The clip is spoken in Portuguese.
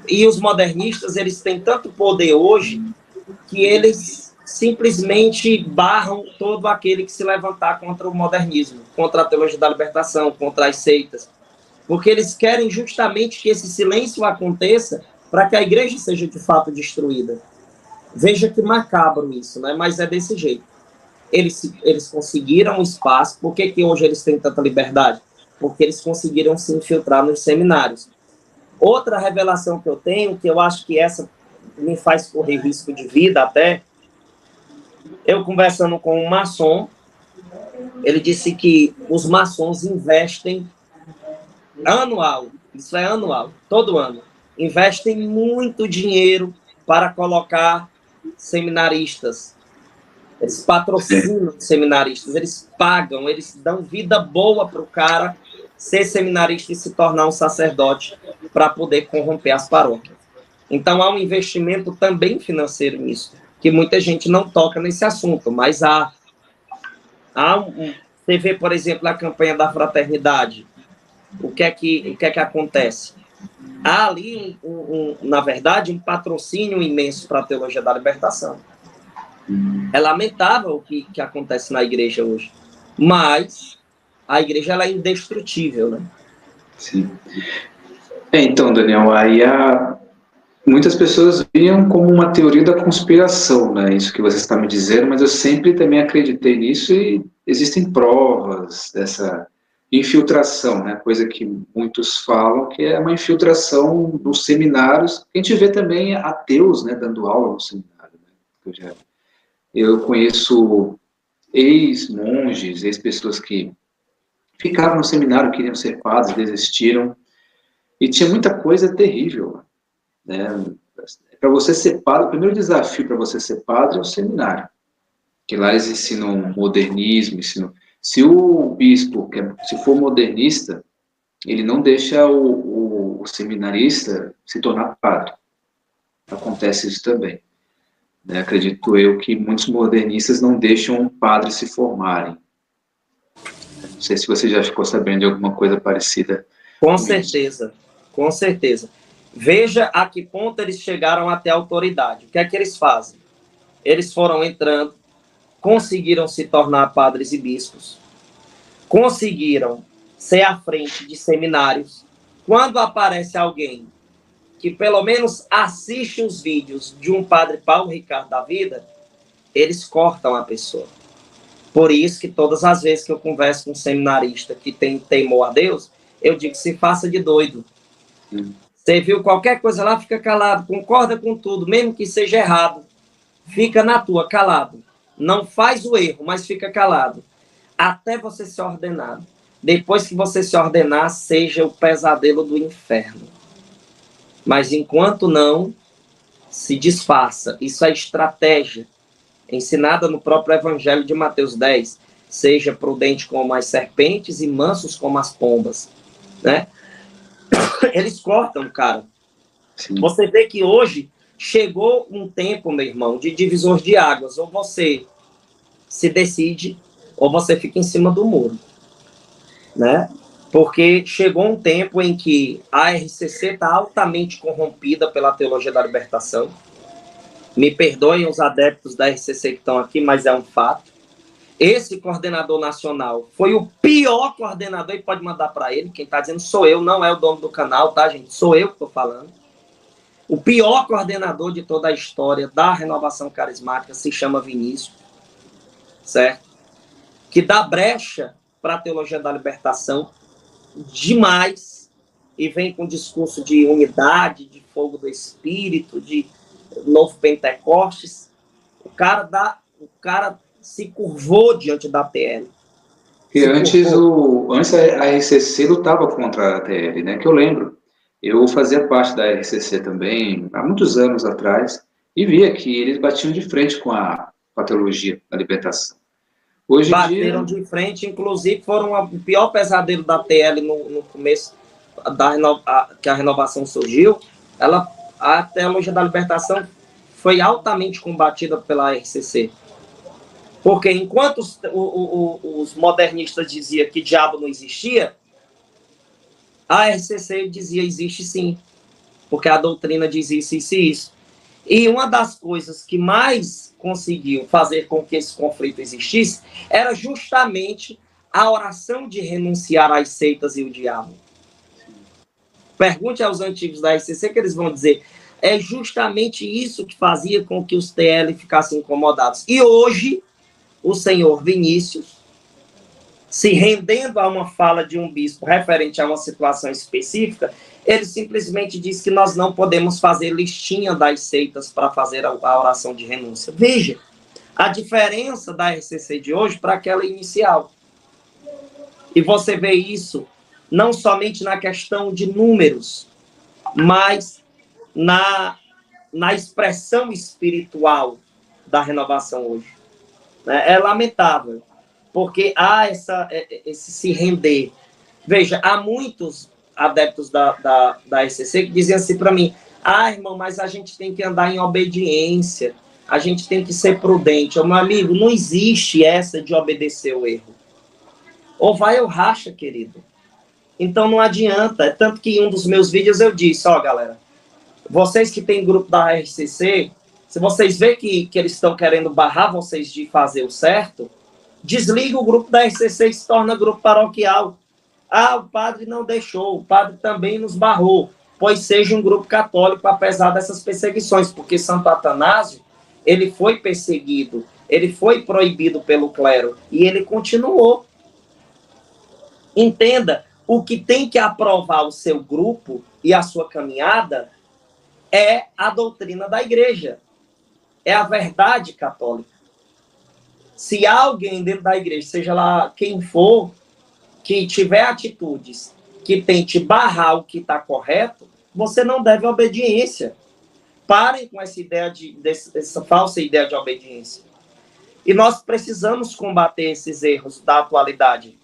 E os modernistas, eles têm tanto poder hoje que eles simplesmente barram todo aquele que se levantar contra o modernismo, contra a teologia da libertação, contra as seitas, porque eles querem justamente que esse silêncio aconteça para que a igreja seja de fato destruída. Veja que macabro isso, né? Mas é desse jeito. Eles conseguiram espaço. Por que hoje eles têm tanta liberdade? Porque eles conseguiram se infiltrar nos seminários. Outra revelação que eu tenho, que eu acho que essa me faz correr risco de vida até, eu conversando com um maçom, ele disse que os maçons investem anual, isso é anual, todo ano, investem muito dinheiro para colocar seminaristas. Eles patrocinam seminaristas, eles pagam, eles dão vida boa para o cara ser seminarista e se tornar um sacerdote para poder corromper as paróquias. Então, há um investimento também financeiro nisso, que muita gente não toca nesse assunto, mas você vê, por exemplo, a campanha da fraternidade. O que é que acontece? Há ali, na verdade, um patrocínio imenso para a teologia da libertação. É lamentável o que acontece na igreja hoje, mas a igreja ela é indestrutível, né? Sim. Então, Daniel, aí muitas pessoas viam como uma teoria da conspiração, né? Isso que você está me dizendo, mas eu sempre também acreditei nisso e existem provas dessa infiltração, né? Coisa que muitos falam que é uma infiltração dos seminários. A gente vê também ateus, né, dando aula no seminário, né? Eu conheço ex-monges, ex-pessoas que ficaram no seminário, queriam ser padres, desistiram, e tinha muita coisa terrível, né? Para você ser padre, o primeiro desafio para você ser padre é o seminário, que lá eles ensinam modernismo, se o bispo, se for modernista, ele não deixa o seminarista se tornar padre. Acontece isso também. Né? Acredito eu que muitos modernistas não deixam padres se formarem. Não sei se você já ficou sabendo de alguma coisa parecida. Com certeza, com certeza. Veja a que ponto eles chegaram até a autoridade. O que é que eles fazem? Eles foram entrando, conseguiram se tornar padres e bispos, conseguiram ser à frente de seminários. Quando aparece alguém que pelo menos assiste os vídeos de um padre Paulo Ricardo da vida, eles cortam a pessoa. Por isso que todas as vezes que eu converso com um seminarista que tem temor a Deus, eu digo, se faça de doido. Você viu qualquer coisa lá, fica calado, concorda com tudo, mesmo que seja errado. Fica na tua, calado. Não faz o erro, mas fica calado. Até você se ordenar. Depois que você se ordenar, seja o pesadelo do inferno. Mas enquanto não, se disfarça. Isso é estratégia ensinada no próprio Evangelho de Mateus 10. Seja prudente como as serpentes e mansos como as pombas. Né? Eles cortam, cara. Sim. Você vê que hoje chegou um tempo, meu irmão, de divisor de águas. Ou você se decide, ou você fica em cima do muro. Né? Porque chegou um tempo em que a RCC está altamente corrompida pela teologia da libertação. Me perdoem os adeptos da RCC que estão aqui, mas é um fato. Esse coordenador nacional foi o pior coordenador, e pode mandar para ele, quem está dizendo sou eu, não é o dono do canal, tá, gente? Sou eu que estou falando. O pior coordenador de toda a história da renovação carismática se chama Vinícius, certo? Que dá brecha para a teologia da libertação demais e vem com discurso de unidade, de fogo do Espírito, de novo Pentecostes. O cara se curvou diante da TL. E antes a RCC lutava contra a TL, né? Que eu lembro. Eu fazia parte da RCC também, há muitos anos atrás, e via que eles batiam de frente com a teologia da libertação. Hoje bateram de frente, inclusive foram o pior pesadelo da TL no começo, que a renovação surgiu. A teologia da libertação foi altamente combatida pela RCC. Porque enquanto os modernistas diziam que diabo não existia, a RCC dizia existe sim. porque a doutrina diz isso, isso e isso. E uma das coisas que mais conseguiu fazer com que esse conflito existisse era justamente a oração de renunciar às seitas e o diabo. Pergunte aos antigos da RCC que eles vão dizer, é justamente isso que fazia com que os TL ficassem incomodados. E hoje, o senhor Vinícius, se rendendo a uma fala de um bispo referente a uma situação específica, ele simplesmente diz que nós não podemos fazer listinha das seitas para fazer a oração de renúncia. Veja, a diferença da RCC de hoje para aquela inicial. E você vê isso não somente na questão de números, mas na expressão espiritual da renovação hoje. É lamentável, porque há esse se render. Veja, há muitos adeptos da RCC que diziam assim para mim, irmão, mas a gente tem que andar em obediência, a gente tem que ser prudente. Meu amigo, não existe essa de obedecer o erro. Ou vai ou racha, querido. Então não adianta. Tanto que em um dos meus vídeos eu disse, galera, vocês que têm grupo da RCC, se vocês verem que eles estão querendo barrar vocês de fazer o certo, desliga o grupo da RCC e se torna grupo paroquial. O padre não deixou, o padre também nos barrou, pois seja um grupo católico, apesar dessas perseguições, porque Santo Atanásio, ele foi perseguido, ele foi proibido pelo clero, e ele continuou. Entenda, o que tem que aprovar o seu grupo e a sua caminhada é a doutrina da igreja, é a verdade católica. Se alguém dentro da igreja, seja lá quem for, que tiver atitudes que tente barrar o que está correto, você não deve obediência. Parem com essa ideia essa falsa ideia de obediência. E nós precisamos combater esses erros da atualidade.